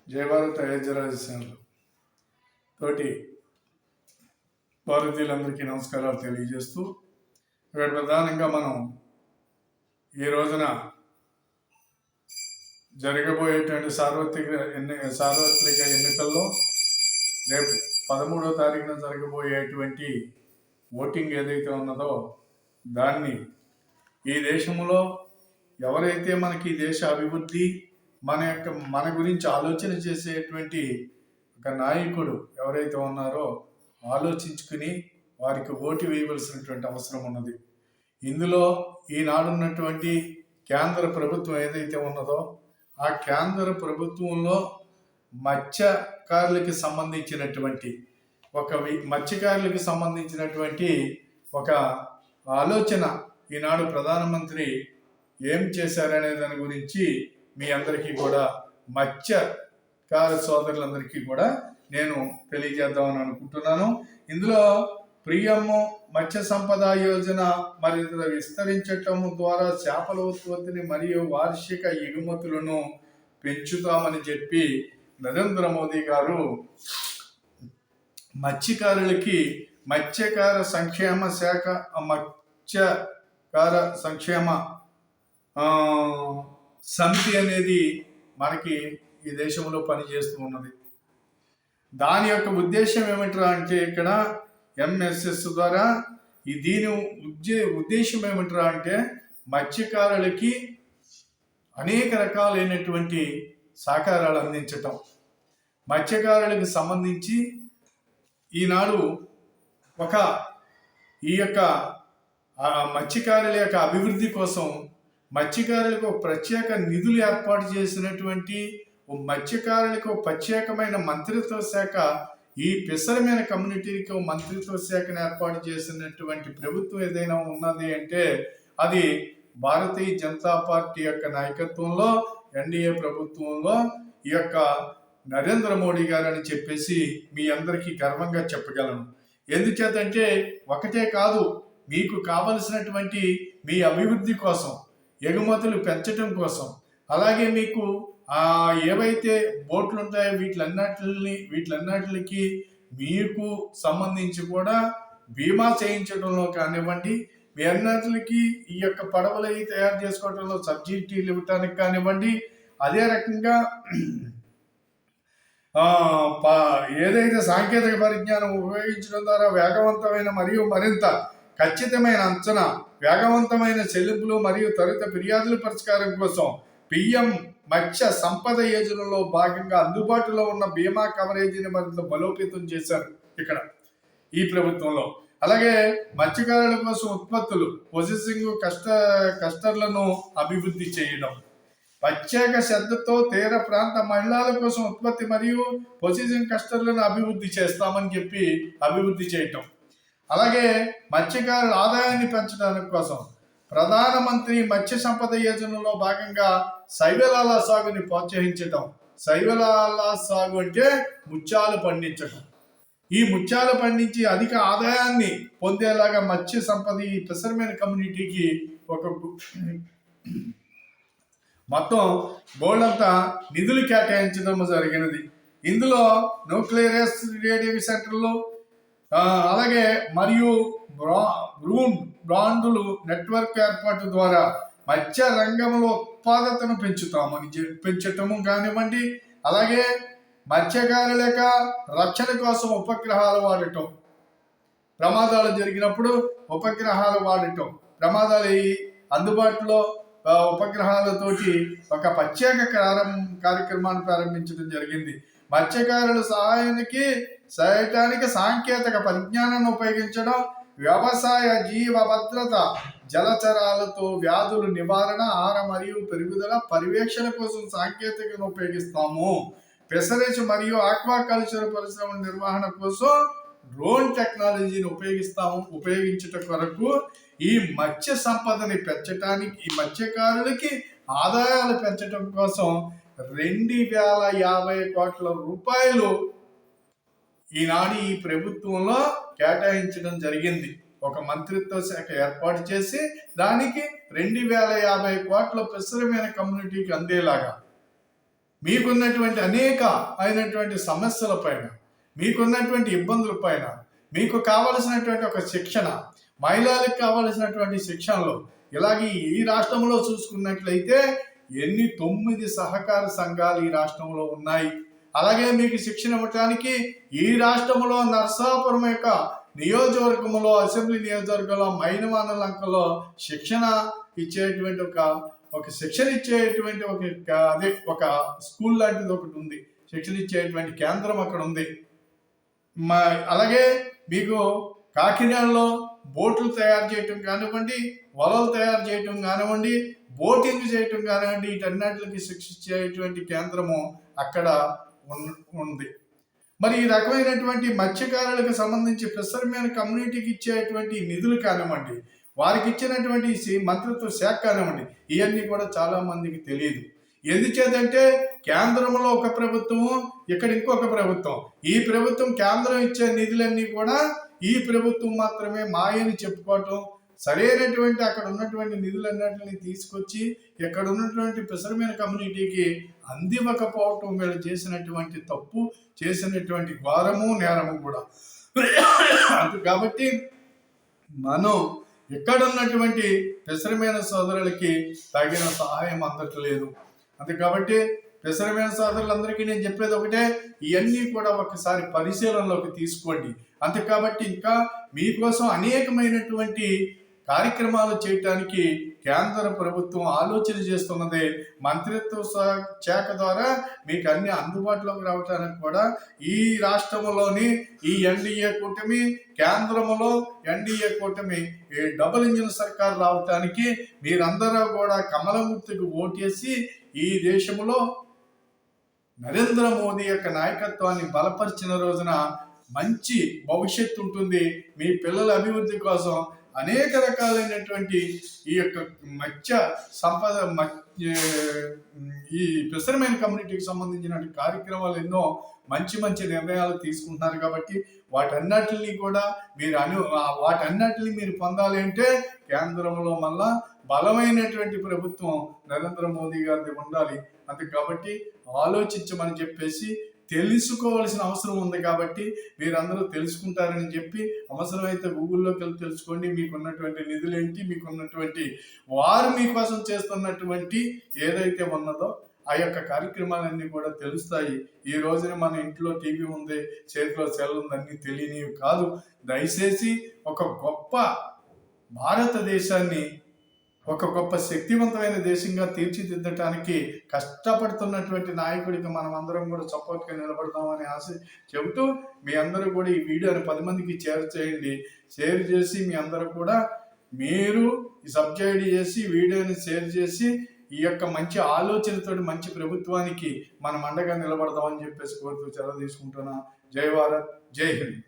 జయ భారత్ అయోధ్యరాజు తోటి భారతీయులందరికీ నమస్కారాలు తెలియజేస్తూ ఇక్కడ ప్రధానంగా మనం ఈ రోజున జరగబోయేటువంటి సార్వత్రిక ఎన్నికల్లో రేపు 13వ తారీఖున జరగబోయేటువంటి ఓటింగ్ ఏదైతే ఉన్నదో దాన్ని ఈ దేశంలో ఎవరైతే మనకి దేశ అభివృద్ధి మన గురించి ఆలోచన చేసేటువంటి ఒక నాయకుడు ఎవరైతే ఉన్నారో ఆలోచించుకుని వారికి ఓటు వేయవలసినటువంటి అవసరం ఉన్నది. ఇందులో ఈనాడున్నటువంటి కేంద్ర ప్రభుత్వం ఏదైతే ఉన్నదో ఆ కేంద్ర ప్రభుత్వంలో మత్స్యకారులకి సంబంధించినటువంటి ఒక ఆలోచన ఈనాడు ప్రధానమంత్రి ఏం చేశారనే దాని గురించి మీ అందరికీ కూడా మత్స్యకార సోదరులందరికీ కూడా నేను తెలియజేద్దామని అనుకుంటున్నాను. ఇందులో ప్రియము మత్స్య సంపద యోజన మరింత విస్తరించటం ద్వారా చేపల ఉత్పత్తిని మరియు వార్షిక ఎగుమతులను పెంచుతామని చెప్పి నరేంద్ర మోదీ గారు మత్స్యకారులకి మత్స్యకార సంక్షేమ సమితి అనేది మనకి ఈ దేశంలో పనిచేస్తూ ఉన్నది. దాని యొక్క ఉద్దేశం ఏమిట్రా అంటే ఇక్కడ ఎంఎస్ఎస్ ద్వారా దీని ఉద్దేశం ఏమిట్రా అంటే మత్స్యకారులకి అనేక రకాలైనటువంటి సహకారాలు అందించటం. మత్స్యకారులకు సంబంధించి ఈనాడు ఈ యొక్క మత్స్యకారుల యొక్క అభివృద్ధి కోసం మత్స్యకారులకు ప్రత్యేక నిధులు ఏర్పాటు చేసినటువంటి మత్స్యకారులకు ప్రత్యేకమైన మంత్రిత్వ శాఖ, ఈ పిసరమైన కమ్యూనిటీకి మంత్రిత్వ శాఖను ఏర్పాటు చేసినటువంటి ప్రభుత్వం ఏదైనా ఉన్నది అంటే అది భారతీయ జనతా పార్టీ యొక్క నాయకత్వంలో ఎన్డీఏ ప్రభుత్వంలో ఈ యొక్క నరేంద్ర మోడీ గారు అని చెప్పేసి మీ అందరికీ గర్వంగా చెప్పగలను. ఎందుచేతంటే ఒకటే కాదు, మీకు కావలసినటువంటి మీ అభివృద్ధి కోసం, ఎగుమతులు పెంచడం కోసం, అలాగే మీకు ఏవైతే బోట్లు ఉంటాయో వీటిలన్నిటికి మీకు సంబంధించి కూడా బీమా చేయించడంలో కానివ్వండి, మీ అన్నిటికి ఈ యొక్క పడవలు తయారు చేసుకోవడంలో సబ్సిడీలు ఇవ్వటానికి కానివ్వండి, అదే రకంగా ఏదైతే సాంకేతిక పరిజ్ఞానం ఉపయోగించడం ద్వారా వేగవంతమైన మరియు మరింత ఖచ్చితమైన అంచనా, వేగవంతమైన చెల్లింపులు మరియు త్వరిత ఫిర్యాదుల పరిష్కారం కోసం పిఎం మత్స్య సంపద యోజనలో భాగంగా అందుబాటులో ఉన్న బీమా కవరేజీని మరింత బలోపేతం చేశారు ఇక్కడ ఈ ప్రభుత్వంలో. అలాగే మత్స్యకారుల కోసం ఉత్పత్తులు, ప్రొసెసింగ్ క్లస్టర్లను అభివృద్ధి చేయడం, ప్రత్యేక శ్రద్ధతో తీర ప్రాంత మహిళల కోసం ఉత్పత్తి మరియు ప్రొసెసింగ్ క్లస్టర్లను అభివృద్ధి చేస్తామని చెప్పి అభివృద్ధి చేయటం. అలాగే మత్స్యకారుల ఆదాయాన్ని పెంచడానికి కోసం ప్రధానమంత్రి మత్స్య సంపద యోజనలో భాగంగా శైవలాల సాగుని ప్రోత్సహించటం. శైవలాల సాగు అంటే ముత్యాలు పండించటం. ఈ ముత్యాలు పండించి అధిక ఆదాయాన్ని పొందేలాగా మత్స్య సంపద ఈ పిసరమైన కమ్యూనిటీకి ఒక మొత్తం బోర్డంతా నిధులు కేటాయించడం జరిగినది. ఇందులో న్యూక్లియస్ రేడియో సెంటర్లు అలాగే మరియు బ్రాండులు నెట్వర్క్ ఏర్పాటు ద్వారా మత్స్య రంగంలో ఉత్పాదకతను పెంచటము కానివ్వండి, అలాగే మత్స్యకారుల యొక్క రక్షణ కోసం ఉపగ్రహాలు వాడటం, ప్రమాదాలు జరిగినప్పుడు ఉపగ్రహాలు వాడటం, ప్రమాదాలు అందుబాటులో ఉపగ్రహాలతోటి ఒక ప్రత్యేక కార్యక్రమాన్ని ప్రారంభించడం జరిగింది. మత్స్యకారుల సహాయానికి చేయటానికి సాంకేతిక పరిజ్ఞానాన్ని ఉపయోగించడం, వ్యవసాయ జీవ భద్రత, జలచరాలతో వ్యాధుల నివారణ, ఆహార మరియు పెరుగుదల పర్యవేక్షణ కోసం సాంకేతికను ఉపయోగిస్తాము. ఫిషరీస్ మరియు ఆక్వాకల్చర్ పరిశ్రమల నిర్వహణ కోసం డ్రోన్ టెక్నాలజీని ఉపయోగించటం కొరకు ఈ మత్స్య సంపదని పెంచడానికి, ఈ మత్స్యకారులకి ఆదాయాలు పెంచడం కోసం 2050 కోట్ల రూపాయలు ఈనాడు ఈ ప్రభుత్వంలో కేటాయించడం జరిగింది. ఒక మంత్రిత్వ శాఖ ఏర్పాటు చేసి దానికి 2050 కోట్ల పిసరమైన కమ్యూనిటీకి అందేలాగా మీకున్నటువంటి అనేక అయినటువంటి సమస్యల పైన, మీకున్నటువంటి ఇబ్బందుల పైన, మీకు కావలసినటువంటి ఒక శిక్షణ, మహిళలకు కావలసినటువంటి శిక్షణలు, ఇలాగే ఈ రాష్ట్రంలో చూసుకున్నట్లయితే 9 సహకార సంఘాలు ఈ రాష్ట్రంలో ఉన్నాయి. అలాగే మీకు శిక్షణ ఇవ్వటానికి ఈ రాష్ట్రంలో నర్సాపురం యొక్క నియోజకవర్గంలో, అసెంబ్లీ నియోజకవర్గంలో మైనవానలంకలో శిక్షణ ఇచ్చేటువంటి ఒక శిక్షణ ఇచ్చేటువంటి ఒక స్కూల్ లాంటిది ఒకటి ఉంది. శిక్షణ ఇచ్చేటువంటి కేంద్రం అక్కడ ఉంది. అలాగే మీకు కాకినాడలో బోట్లు తయారు చేయటం కానివ్వండి, వలలు తయారు చేయటం కానివ్వండి, బోటింగ్ చేయటం కానివ్వండి, వీటన్నిటికి శిక్షించేటువంటి కేంద్రము అక్కడ ఉంది. మరి ఈ రకమైనటువంటి మత్స్యకారులకు సంబంధించి ఫిషర్మెన్ కమ్యూనిటీకి ఇచ్చేటువంటి నిధులు కానివ్వండి, వారికి ఇచ్చినటువంటి మంత్రిత్వ శాఖ కానివ్వండి, ఇవన్నీ కూడా చాలా మందికి తెలియదు. ఎందుచేతంటే కేంద్రంలో ఒక ప్రభుత్వము, ఇక్కడ ఇంకొక ప్రభుత్వం. ఈ ప్రభుత్వం కేంద్రం ఇచ్చే నిధులన్నీ కూడా ఈ ప్రభుత్వం మాత్రమే మాయని చెప్పుకోవటం, సరైనటువంటి అక్కడ ఉన్నటువంటి నిధులన్నింటినీ తీసుకొచ్చి ఇక్కడ ఉన్నటువంటి ఫిషర్మెన్ కమ్యూనిటీకి అందివ్వకపోవటం వీళ్ళు చేసినటువంటి తప్పు, చేసినటువంటి ఘోరము, నేరము కూడా. కాబట్టి మనం ఇక్కడ ఉన్నటువంటి ఫిషర్మెన్ సోదరులకి తగిన సహాయం అందట్లేదు. కాబట్టి ఫిషర్మెన్ సోదరులందరికీ నేను చెప్పేది ఒకటే, ఇవన్నీ కూడా ఒకసారి పరిశీలనలోకి తీసుకోండి. కాబట్టి ఇంకా మీకోసం అనేకమైనటువంటి కార్యక్రమాలు చేయటానికి కేంద్ర ప్రభుత్వం ఆలోచన చేస్తున్నది. మంత్రిత్వ శాఖ ద్వారా మీకు అన్ని అందుబాటులోకి రావడానికి కూడా ఈ రాష్ట్రంలోని ఈ ఎన్డీఏ కూటమి, కేంద్రంలో ఎన్డీఏ కూటమి డబుల్ ఇంజిన్ సర్కార్ రావటానికి మీరందరూ కూడా కమలం గుర్తుకు ఓటేసి ఈ దేశంలో నరేంద్ర మోదీ యొక్క నాయకత్వాన్ని బలపరిచిన రోజున మంచి భవిష్యత్తు ఉంటుంది. మీ పిల్లల అభివృద్ధి కోసం అనేక రకాలైనటువంటి ఈ యొక్క మత్స్య సంపద, ఈ ఫిషర్మెన్ కమ్యూనిటీకి సంబంధించిన కార్యక్రమాలు ఎన్నో మంచి మంచి నిర్ణయాలు తీసుకుంటున్నారు. కాబట్టి వాటన్నిటిని కూడా వాటన్నిటిని మీరు పొందాలి అంటే కేంద్రంలో మళ్ళా బలమైనటువంటి ప్రభుత్వం నరేంద్ర మోదీ గారిది ఉండాలి. కాబట్టి ఆలోచించమని చెప్పేసి తెలుసుకోవాల్సిన అవసరం ఉంది. కాబట్టి మీరందరూ తెలుసుకుంటారని చెప్పి అవసరమైతే గూగుల్లోకి వెళ్ళి తెలుసుకోండి. మీకున్నటువంటి నిధులు ఏంటి, మీకున్నటువంటి వారు మీకోసం చేస్తున్నటువంటి ఏదైతే ఉన్నదో ఆ యొక్క కార్యక్రమాలన్నీ కూడా తెలుస్తాయి. ఈ రోజున మన ఇంట్లో టీవీ ఉంది, చేతిలో సెల్ ఉంది, అన్నీ తెలియనివి కాదు. దయచేసి ఒక గొప్ప భారతదేశాన్ని ఒక గొప్ప శక్తివంతమైన దేశంగా తీర్చిదిద్దటానికి కష్టపడుతున్నటువంటి నాయకుడికి మనం అందరం కూడా సపోర్ట్గా నిలబడతామని ఆశ చెబుతూ, మీ అందరూ కూడా ఈ వీడియోని 10 మందికి షేర్ చేసి మీ అందరూ కూడా మీరు సబ్స్క్రైబ్ చేసి వీడియోని షేర్ చేసి ఈ యొక్క మంచి ఆలోచనతో మంచి ప్రభుత్వానికి మనం అండగా నిలబడదామని చెప్పేసి కోరుతూ సెలవు తీసుకుంటున్నా. జై భారత్, జై హింద్.